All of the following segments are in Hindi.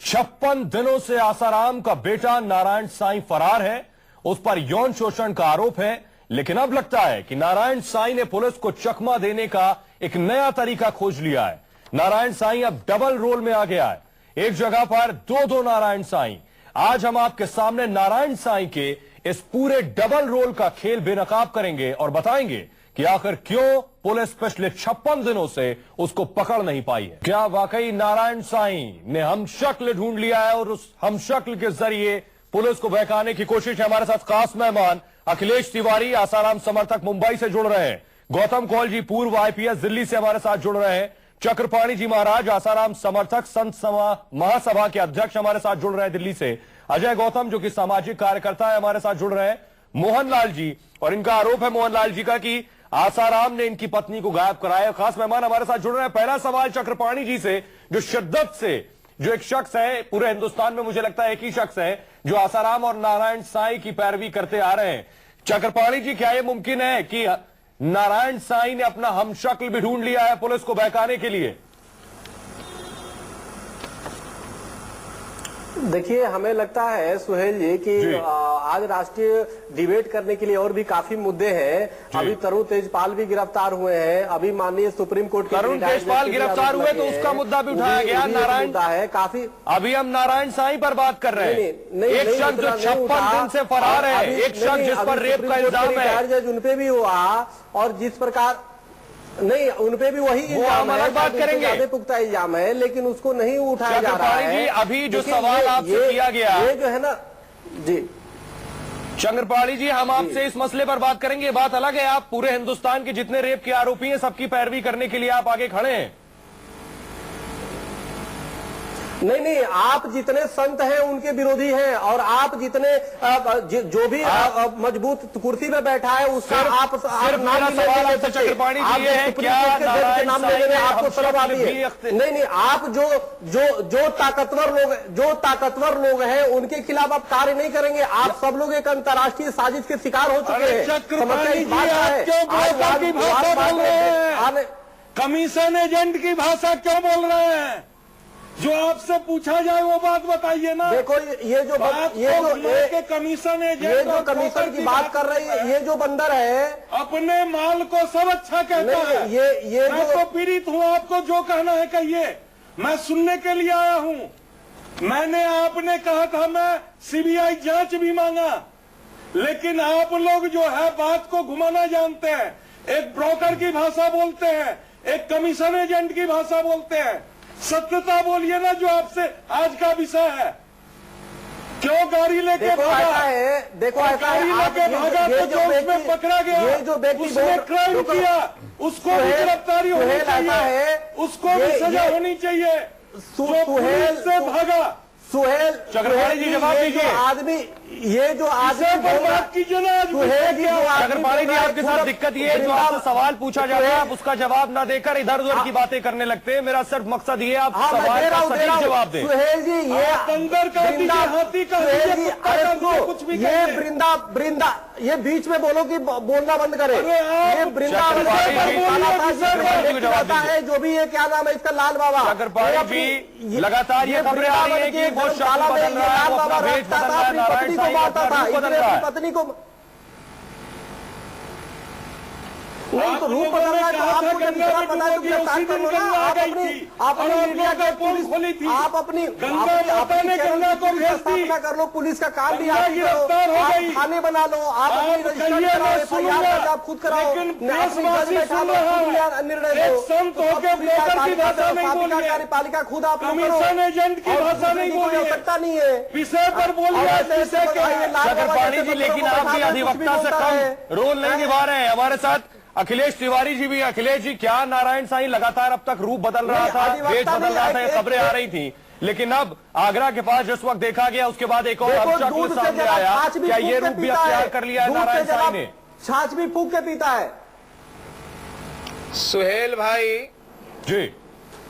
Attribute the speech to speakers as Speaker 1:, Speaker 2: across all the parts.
Speaker 1: 56 दिनों से आसाराम का बेटा नारायण साईं फरार है। उस पर यौन शोषण का आरोप है, लेकिन अब लगता है कि नारायण साईं ने पुलिस को चकमा देने का एक नया तरीका खोज लिया है। नारायण साईं अब डबल रोल में आ गया है, एक जगह पर दो नारायण साईं। आज हम आपके सामने नारायण साईं के इस पूरे डबल रोल का खेल बेनकाब करेंगे और बताएंगे कि आखिर क्यों पुलिस पिछले 56 दिनों से उसको पकड़ नहीं पाई है। क्या वाकई नारायण साईं ने हम शक्ल ढूंढ लिया है और उस हम शक्ल के जरिए पुलिस को बहकाने की कोशिश है। हमारे साथ खास मेहमान अखिलेश तिवारी, आसाराम समर्थक, मुंबई से जुड़ रहे हैं। गौतम कौल जी, पूर्व आईपीएस, दिल्ली से हमारे साथ जुड़ रहे हैं। चक्रपाणी जी महाराज, आसाराम समर्थक, संत महासभा के अध्यक्ष, हमारे साथ जुड़ रहे हैं दिल्ली से। अजय गौतम, जो कि सामाजिक कार्यकर्ता है, हमारे साथ जुड़ रहे हैं। मोहनलाल जी, और इनका आरोप है मोहनलाल जी का कि आसाराम ने इनकी पत्नी को गायब कराया। खास मेहमान हमारे साथ जुड़ रहे हैं। पहला सवाल चक्रपाणी जी से, जो शिद्दत से, जो एक शख्स है पूरे हिंदुस्तान में, मुझे लगता है एक ही शख्स है जो आसाराम और नारायण साईं की पैरवी करते आ रहे हैं। चक्रपाणी जी, क्या यह मुमकिन है कि नारायण साईं ने अपना हमशक्ल भी ढूंढ लिया है पुलिस को बहकाने के लिए?
Speaker 2: देखिए, हमें लगता है सुहेल जी कि आज राष्ट्रीय डिबेट करने के लिए और भी काफी मुद्दे हैं। अभी तरुण तेजपाल भी गिरफ्तार हुए हैं। अभी माननीय सुप्रीम कोर्ट के
Speaker 1: तरुण तेजपाल गिरफ्तार हुए तो उसका मुद्दा भी उठाया गया। नारायण मुद्दा है काफी। अभी हम नारायण साईं पर बात कर रहे हैं। एक शख्स जो 56 दिन से फरार है, एक शख्स जिस पर रेप का इल्जाम है,
Speaker 2: उनपे भी हुआ, और जिस प्रकार नहीं, उनपे भी वही इल्जाम है,
Speaker 1: बात करेंगे,
Speaker 2: ज्यादा पुख्ता इल्जाम है, लेकिन उसको नहीं उठाया जा रहा है।
Speaker 1: अभी जो सवाल आपसे किया गया,
Speaker 2: ये जो है ना जी
Speaker 1: चंद्रपाणी जी, हम आपसे इस मसले पर बात करेंगे। ये बात अलग है, आप पूरे हिंदुस्तान के जितने रेप के आरोपी हैं सबकी पैरवी करने के लिए आप आगे खड़े हैं।
Speaker 2: नहीं, आप जितने संत हैं उनके विरोधी हैं, और आप जितने जो भी मजबूत कुर्सी में बैठा है उसका आप नाम
Speaker 1: चक्रपाणी जी है, क्या
Speaker 2: नाम लेने में आपको शर्म आती है? नहीं, आप जो ताकतवर लोग हैं उनके खिलाफ आप कार्य नहीं करेंगे। आप सब लोग एक अंतर्राष्ट्रीय साजिश के शिकार हो चुके हैं।
Speaker 3: कमीशन एजेंट की भाषा क्यों बोल रहे हैं? जो आपसे पूछा जाए वो बात बताइए ना।
Speaker 2: देखो, ये जो
Speaker 3: कमीशन एजेंट,
Speaker 2: ये जो कमीशन की बात कर रही है, ये जो बंदर है
Speaker 3: अपने माल को सब अच्छा कहता है।
Speaker 2: ये
Speaker 3: मैं तो पीड़ित हूँ, आपको जो कहना है कहिए, मैं सुनने के लिए आया हूँ। मैंने आपने कहा था मैं सीबीआई जांच भी मांगा, लेकिन आप लोग जो है बात को घुमाना जानते हैं। एक ब्रोकर की भाषा बोलते हैं, एक कमीशन एजेंट की भाषा बोलते हैं। सत्यता बोलिए ना, जो आपसे आज का विषय है। क्यों गाड़ी लेके भागा है?
Speaker 2: देखो,
Speaker 3: गाड़ी लेके भागा तो जो उसमें पकड़ा गया,
Speaker 2: ये जो व्यक्ति
Speaker 3: उसने क्राइम किया, उसको भी गिरफ्तारी होनी चाहिए, उसको भी सजा होनी चाहिए। सुहेल से भागा,
Speaker 2: सुहेल
Speaker 1: चक्रपाणी जी जवाब दीजिए।
Speaker 2: आदमी, ये जो आदमी
Speaker 3: बात कीजिए ना।
Speaker 1: चक्रपाणी जी, आपके साथ दिक्कत ये है, जो आपसे सवाल पूछा जाता है आप उसका जवाब ना देकर इधर उधर की बातें करने लगते हैं। मेरा सिर्फ मकसद ये है आप सवाल का सटीक जवाब दें।
Speaker 2: सुहेल जी, ये
Speaker 3: बंदर का हाथी का कुछ भी,
Speaker 2: ये बीच में बोलो कि बोलना बंद करे। ये वृंदावन है, जो भी ये क्या नाम है इसका, लाल बाबा।
Speaker 1: चक्रपाणी जी, लगातार ये खबरें आ रही है कि वो शक्ल बदल रहा है, वो अपना भेष बदल रहा है, नारायण साईं अपना रूप बदल रहा है।
Speaker 2: पत्नी को नहीं तो रूप बदल रहा है, तो आपको जब इतना पता है तो गिरफ्तार कर लो ना। आप अपनी मीडिया के पुलिस खोली थी, आप अपनी स्थापना कर लो, पुलिस का काम भी आप करो, थाने बना लो, आप अपनी रजिस्टर आप खुद कराओ, निर्णय कार्यपालिका खुद आप
Speaker 3: कमीशन एजेंट की भाषा नहीं बोल
Speaker 2: सकता नहीं है
Speaker 3: विषय पर बोलिए।
Speaker 1: चक्रपाणी जी, लेकिन आप भी अधिवक्ता से कम रोल नहीं निभा रहे हैं। हमारे साथ अखिलेश तिवारी जी भी। अखिलेश जी, क्या नारायण साईं लगातार अब तक रूप बदल रहा था, वेश बदल रहा था, ये खबरें आ रही थी, लेकिन अब आगरा के पास जिस वक्त देखा गया उसके बाद एक और शख्स सामने आया, क्या ये रूप भी अख्तियार कर लिया है नारायण साईं ने?
Speaker 2: छाछ भी फूंक के पीता है।
Speaker 4: सुहेल भाई
Speaker 1: जी,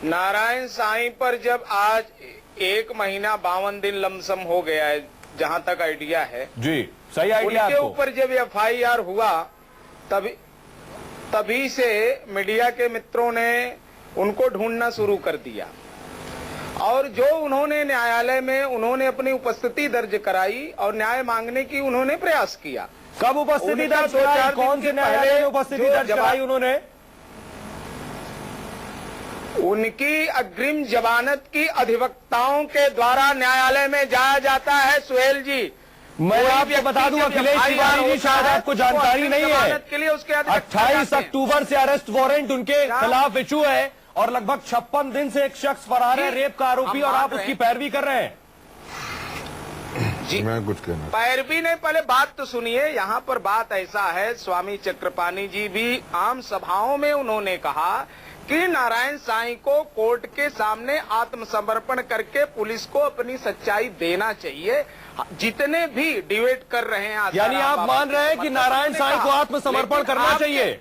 Speaker 4: नारायण साईं पर जब आज 1 महीना 52 दिन लमसम हो गया है, जहां तक आइडिया है
Speaker 1: जी, सही आइडिया
Speaker 4: उनके ऊपर जब FIR हुआ तभी से मीडिया के मित्रों ने उनको ढूंढना शुरू कर दिया। और जो उन्होंने न्यायालय में उन्होंने अपनी उपस्थिति दर्ज कराई और न्याय मांगने की उन्होंने प्रयास किया।
Speaker 1: कब उपस्थिति दर्ज कराई? कौन से न्यायालय में उपस्थिति दर्ज कराई उन्होंने?
Speaker 4: उनकी अग्रिम जमानत की अधिवक्ताओं के द्वारा न्यायालय में जाया जाता है सुहेल जी।
Speaker 1: मैं आपको बता दूं अखिलेश तिवारी जी, शायद आपको जानकारी नहीं है,
Speaker 4: के लिए उसके
Speaker 1: 28 अक्टूबर से अरेस्ट वारंट उनके खिलाफ इशू है और लगभग 56 दिन से एक शख्स फरार है, रेप का आरोपी, और आप उसकी पैरवी कर रहे हैं।
Speaker 4: जी
Speaker 5: मैं कुछ कहना,
Speaker 4: पैरवी नहीं, पहले बात तो सुनिए। यहाँ पर बात ऐसा है, स्वामी चक्रपाणी जी भी आम सभाओं में उन्होंने कहा कि नारायण साईं को कोर्ट के सामने आत्मसमर्पण करके पुलिस को अपनी सच्चाई देना चाहिए। जितने भी डिबेट कर रहे हैं,
Speaker 1: यानी आप मान रहे हैं कि नारायण साईं को आत्मसमर्पण करना चाहिए?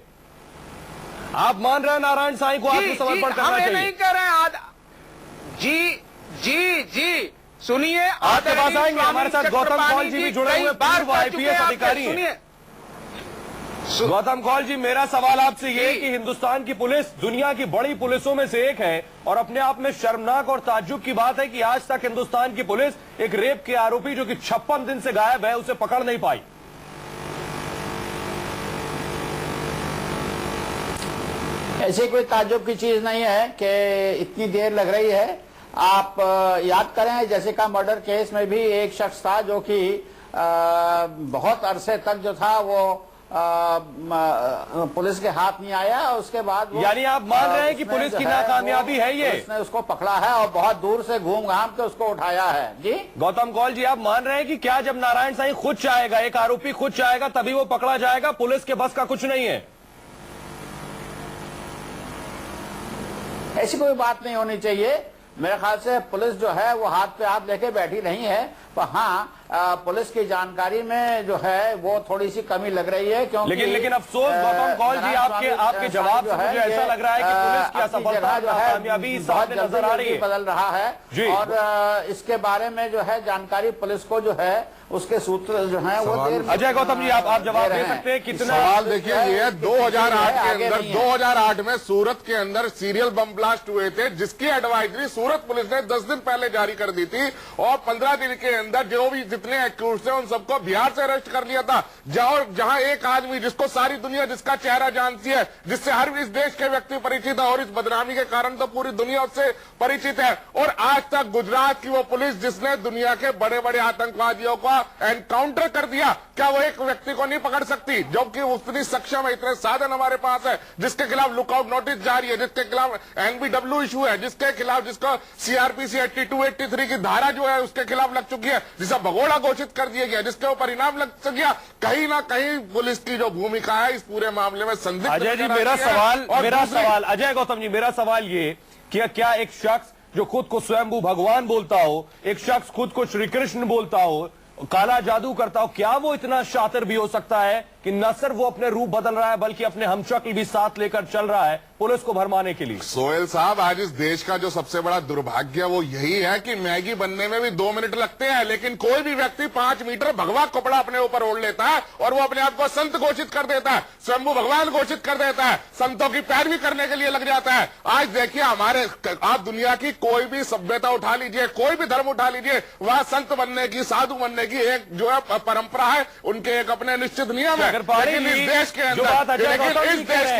Speaker 1: आप मान रहे हैं नारायण साईं को आत्मसमर्पण करना चाहिए?
Speaker 4: नहीं कर रहे हैं। जी जी जी सुनिए,
Speaker 1: आपके पास आएंगे, हमारे साथ गौतम कौल जी भी जुड़े हुए पूर्व आईपीएस अधिकारी हैं। गौतम कौल जी, मेरा सवाल आपसे ये कि हिंदुस्तान की पुलिस दुनिया की बड़ी पुलिसों में से एक है और अपने आप में शर्मनाक और ताज्जुब की बात है कि आज तक हिंदुस्तान की पुलिस एक रेप के आरोपी जो कि 56 दिन से गायब है उसे पकड़ नहीं पाई।
Speaker 6: ऐसी कोई ताज्जुब की चीज नहीं है कि इतनी देर लग रही है। आप याद करें, जैसे का मर्डर केस में भी एक शख्स था जो कि बहुत अरसे तक जो था वो पुलिस के हाथ नहीं आया, और उसके बाद वो,
Speaker 1: यानी आप मान रहे हैं कि पुलिस की नाकामयाबी है ये?
Speaker 6: उसने उसको पकड़ा है और बहुत दूर से घूम घाम के उसको उठाया है। जी
Speaker 1: गौतम कौल जी, आप मान रहे हैं कि क्या जब नारायण साईं खुद चाहेगा, एक आरोपी खुद चाहेगा तभी वो पकड़ा जाएगा, पुलिस के बस का कुछ नहीं है?
Speaker 6: ऐसी कोई बात नहीं होनी चाहिए। मेरे ख्याल से पुलिस जो है वो हाथ पे हाथ लेके बैठी नहीं है, पर हाँ पुलिस की जानकारी में जो है वो थोड़ी सी कमी लग रही है, क्योंकि
Speaker 1: लेकिन अफसोस गौतम कौल जी, आपके जवाब से मुझे ऐसा लग रहा है कि पुलिस की असफलता जो है कामयाबी सामने नजर आ रही है,
Speaker 6: बदल रहा है। और इसके बारे में जो है जानकारी पुलिस को जो है उसके सूत्र जो है वो
Speaker 1: अजय गौतम जी, आप जवाब दे सकते हैं? कितना
Speaker 5: सवाल देखिए, ये 2008 के अंदर 2008 में सूरत के अंदर सीरियल बम ब्लास्ट हुए थे, जिसकी एडवाइजरी सूरत पुलिस ने 10 दिन पहले जारी कर दी थी और 15 दिन के अंदर जो भी जितने एक्यूज थे उन सबको बिहार से अरेस्ट कर लिया था। जहां एक आदमी जिसको सारी दुनिया जिसका चेहरा जानती है, जिससे हर इस देश के व्यक्ति परिचित है और इस बदनामी के कारण तो पूरी दुनिया उससे परिचित है, और आज तक गुजरात की वो पुलिस जिसने दुनिया के बड़े बड़े आतंकवादियों का एनकाउंटर कर दिया, क्या वो एक व्यक्ति को नहीं पकड़ सकती? जबकि उतनी सक्षम है, इतने साधन हमारे पास है, जिसके खिलाफ लुकआउट नोटिस जारी है, जिसके खिलाफ एनबीडब्ल्यू इशू है, जिसके खिलाफ जिसको सीआरपीसी 82, 83 की धारा जो है उसके खिलाफ लग चुकी है, जिसे भगोड़ा घोषित कर दिया गया, जिसके ऊपर इनाम लग गया। कहीं ना कहीं पुलिस की जो भूमिका है इस पूरे मामले में संदिग्ध।
Speaker 1: अजय जी, मेरा सवाल अजय गौतम जी, मेरा सवाल ये कि क्या एक शख्स जो खुद को स्वयंभू भगवान बोलता हो, एक शख्स खुद को श्री कृष्ण बोलता हो, काला जादू करता हो, क्या वो इतना शातिर भी हो सकता है कि न सिर्फ वो अपने रूप बदल रहा है बल्कि अपने हमशक्ल भी साथ लेकर चल रहा है पुलिस को भरमाने के लिए?
Speaker 5: सोहेल साहब, आज इस देश का जो सबसे बड़ा दुर्भाग्य वो यही है कि मैगी बनने में भी 2 मिनट लगते हैं, लेकिन कोई भी व्यक्ति 5 मीटर भगवा कपड़ा अपने ऊपर ओढ़ लेता है और वो अपने आप को संत घोषित कर देता है, स्वयंभू भगवान घोषित कर देता है, संतों की पैरवी करने के लिए लग जाता है। आज देखिए, आप दुनिया की कोई भी सभ्यता उठा लीजिए, कोई भी धर्म उठा लीजिए, वह संत बनने की, साधु बनने की एक जो है परंपरा है, उनके एक अपने निश्चित नियम है। लेकिन इस देश के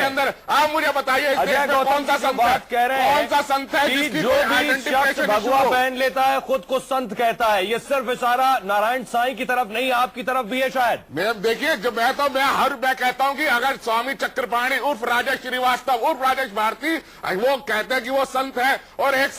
Speaker 5: अंदर आप मुझे बताइए, इस देश में कौन सा संत कह रहे हैं, कौन सा संत है जिसकी
Speaker 1: जो भी शख्स भगवा पहन लेता है खुद को संत कहता है? ये सिर्फ इशारा नारायण साईं की तरफ नहीं, आपकी तरफ भी है शायद।
Speaker 5: देखिए, मैं कहता हूं कि अगर स्वामी चक्रपाणी उर्फ राजेश श्रीवास्तव उर्फ राजेश भारती वो कहते हैं कि वो संत है, और एक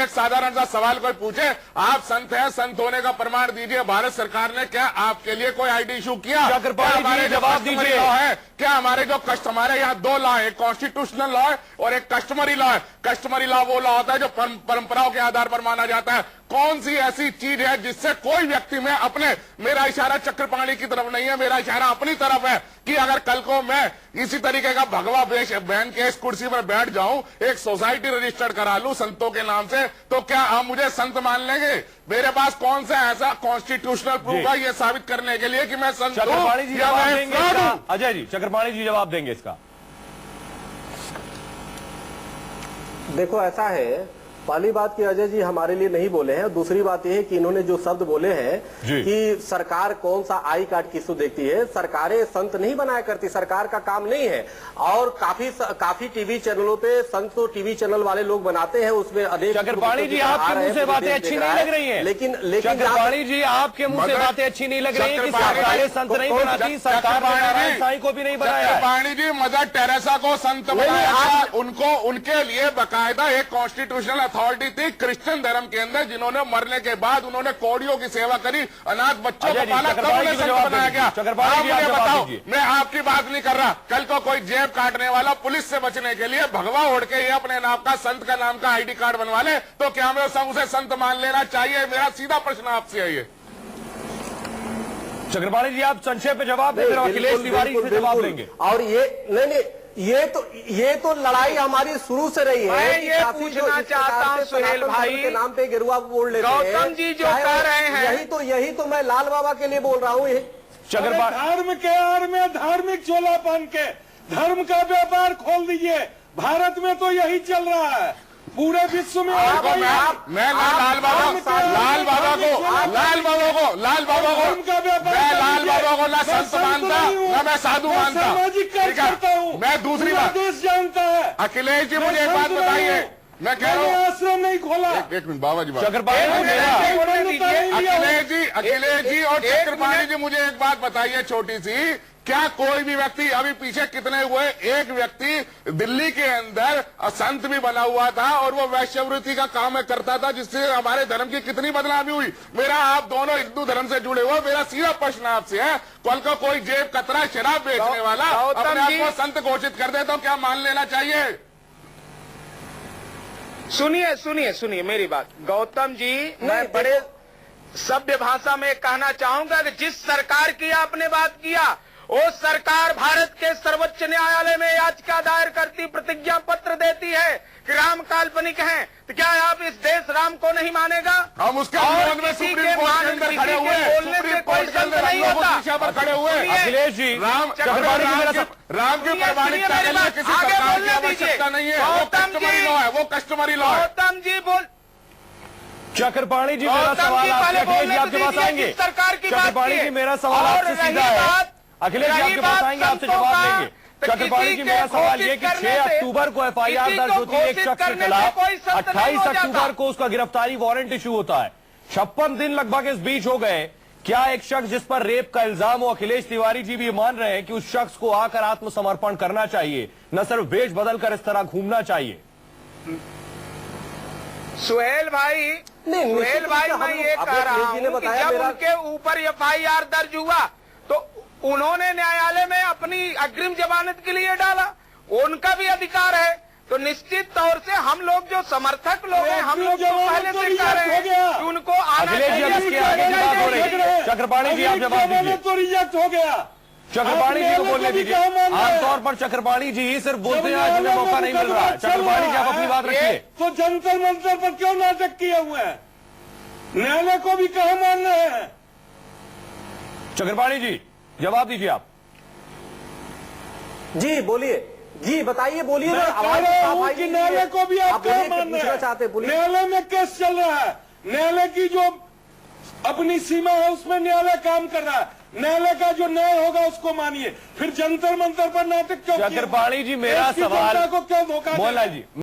Speaker 5: साधारण सा सवाल कोई पूछे, आप संत हैं, संत होने का प्रमाण दीजिए, भारत सरकार ने क्या आपके लिए कोई आईडी इशू किया?
Speaker 1: चक्रपाणी जवाब दीजिए।
Speaker 5: है क्या हमारे जो हमारे यहाँ 2 लॉ है, कॉन्स्टिट्यूशनल लॉ है और एक कस्टमरी लॉ है। कस्टमरी लॉ वो लॉ होता है जो परंपराओं के आधार पर माना जाता है। कौन सी ऐसी चीज है जिससे कोई व्यक्ति में मेरा इशारा चक्रपाणी की तरफ नहीं है, मेरा इशारा अपनी तरफ है कि अगर कल को मैं इसी तरीके का भगवा वेश पहन के इस कुर्सी पर बैठ जाऊं, एक सोसाइटी रजिस्टर्ड करा लूं संतों के नाम से, तो क्या आप मुझे संत मान लेंगे? मेरे पास कौन सा ऐसा कॉन्स्टिट्यूशनल प्रूफ है ये साबित करने के लिए कि मैं संत हूं या मैं फ्रॉड हूं?
Speaker 1: अजय जी, चक्रपाणी जी जवाब देंगे इसका।
Speaker 2: देखो, ऐसा है पहली बात कि अजय जी हमारे लिए नहीं बोले हैं। दूसरी बात यह है कि इन्होंने जो शब्द बोले हैं कि सरकार कौन सा आई कार्ड किसको देखती है, सरकारें संत नहीं बनाया करती, सरकार का काम नहीं है। और काफी टीवी चैनलों पे संत तो टीवी चैनल वाले लोग बनाते हैं, उसमें अनेक
Speaker 1: चक्रपाणी जी आपके मुंह से बातें अच्छी नहीं लग रही हैं।
Speaker 2: लेकिन
Speaker 1: चक्रपाणी जी आपके मुंह से बातें अच्छी नहीं लग रही है कि सरकारें संत नहीं बनाती, सरकार ने नारायण साईं को भी नहीं बनाया।
Speaker 5: चक्रपाणी जी मदर टेरेसा को संत बनाया था, उनको उनके लिए बाकायदा एक कॉन्स्टिट्यूशनल अथॉरिटी थी क्रिश्चियन धर्म के अंदर, जिन्होंने मरने के बाद उन्होंने कौड़ियों की सेवा करी, अनाथ बच्चों को पाला, तब उन्हें संत बनाया गया। आप मुझे बताओ, मैं आपकी बात नहीं कर रहा, कल को कोई जेब काटने वाला पुलिस से बचने के लिए भगवा ओढ़ के ये अपने नाम का संत का नाम का आईडी कार्ड बनवा ले, तो क्या हमें उसे संत मान लेना चाहिए? मेरा सीधा प्रश्न आपसे है ये।
Speaker 1: चक्रपाणी जी आप संक्षेप में जवाब दें, अखिलेश तिवारी से जवाब लेंगे।
Speaker 2: और ये तो लड़ाई हमारी शुरू से रही है।
Speaker 4: मैं ये पूछना चाहता हूं सुहेल भाई
Speaker 2: के नाम पे गिरुआ बोल लेते हैं।
Speaker 4: गौतम जी जो कह रहे हैं,
Speaker 2: यही तो मैं लाल बाबा के लिए बोल रहा हूँ।
Speaker 3: धर्म के आड़ में धार्मिक चोला पहन के धर्म का व्यापार खोल दीजिए। भारत में तो यही चल रहा है, पूरे विश्व में।
Speaker 5: मैं लाल बाबा को ना संत मानता, ना मैं साधु मानता,
Speaker 3: सामाजिक कार्य करता हूँ।
Speaker 5: मैं दूसरी बात
Speaker 3: देश जानता है।
Speaker 5: अखिलेश जी मुझे एक बात बताइए, मैं कह रहा हूँ
Speaker 3: आश्रम नहीं खोला।
Speaker 5: एक मिनट बाबा जी, अखिलेश जी और चक्रपाणी जी मुझे एक बात बताइए छोटी सी, क्या कोई भी व्यक्ति, अभी पीछे कितने हुए, एक व्यक्ति दिल्ली के अंदर संत भी बना हुआ था और वो वैश्यवृत्ति का काम करता था, जिससे हमारे धर्म की कितनी बदनामी हुई। मेरा, आप दोनों हिंदू धर्म से जुड़े हुए, मेरा सीधा प्रश्न आपसे है, कल को कोई जेब कतरा शराब बेचने वाला अपने आप को संत घोषित कर दे तो क्या मान लेना चाहिए?
Speaker 4: सुनिए मेरी बात। गौतम जी, मैं बड़े सभ्य भाषा में कहना चाहूंगा कि जिस सरकार की आपने बात किया, वो सरकार भारत के सर्वोच्च न्यायालय में याचिका दायर करती, प्रतिज्ञा पत्र देती है कि राम काल्पनिक हैं, तो क्या आप इस देश राम को नहीं मानेगा?
Speaker 5: हम उसके विरोध में सुप्रीम कोर्ट के अंदर खड़े हुए, सुप्रीम कोर्ट के अंदर लोगों पर खड़े हुए।
Speaker 1: अखिलेश जी,
Speaker 5: राम की प्रामाणिकता के लिए किसी सरकार की आवश्यकता नहीं है, वो कस्टमरी लॉ है, वो कस्टमरी लॉ है।
Speaker 4: गौतम जी बोल,
Speaker 1: चक्रपाणी जी मेरा सवाल अखिलेश जी आपके पास आएंगे। चक्रपाणी जी मेरा सवाल आपसे सीधा है, अखिलेश जी आपके पास आएंगे, आपसे जवाब देंगे। चक्रपाणी जी मेरा सवाल ये कि 6 अक्टूबर को FIR दर्ज होती है एक शख्स के खिलाफ, 28 अक्टूबर को उसका गिरफ्तारी वारंट इशू होता है, 56 दिन लगभग इस बीच हो गए। क्या एक शख्स जिस पर रेप का इल्जाम हो, अखिलेश तिवारी जी भी मान रहे हैं कि उस शख्स को आकर आत्मसमर्पण करना चाहिए, न सिर्फ वेश बदल कर इस तरह घूमना चाहिए?
Speaker 4: सुहेल भाई, मैं ये कह रहा हूं कि जब उनके ऊपर FIR दर्ज हुआ तो उन्होंने न्यायालय में अपनी अग्रिम जमानत के लिए डाला, उनका भी अधिकार है। तो निश्चित तौर से हम लोग जो समर्थक लोग हैं, हम लोग जो पहले से कह रहे हैं कि उनको आना चाहिए।
Speaker 1: चक्रपाणी जी आप जवाब दीजिए।
Speaker 3: तो रिजेक्ट हो गया,
Speaker 1: चक्रपाणी जी को बोलने दीजिए। आमतौर पर चक्रपाणी जी ही सिर्फ बोलते हैं, आज उन्हें मौका नहीं मिल रहा। चक्रपाणी जी आप अपनी बात रखिए।
Speaker 3: तो जंतर मंतर पर क्यों नाटक किए हुए हैं? न्यायालय को भी कहा मान रहे हैं?
Speaker 1: चक्रपाणी जी जवाब दीजिए आप।
Speaker 2: जी बोलिए, जी बताइए, बोलिए।
Speaker 3: न्यायालय को भी आप क्या मान रहे हैं?
Speaker 2: चाहते बोलिए।
Speaker 3: न्यायालय में केस चल रहा है, न्यायालय की जो अपनी सीमा है उसमें न्यायालय काम कर रहा है, न्यायालय का जो न्याय होगा उसको मानिए। फिर जंतर मंतर पर नाटक क्यों?
Speaker 1: चक्रपाणी जी मेरा सवाल
Speaker 3: को क्यों धोखा?
Speaker 1: बोला जी।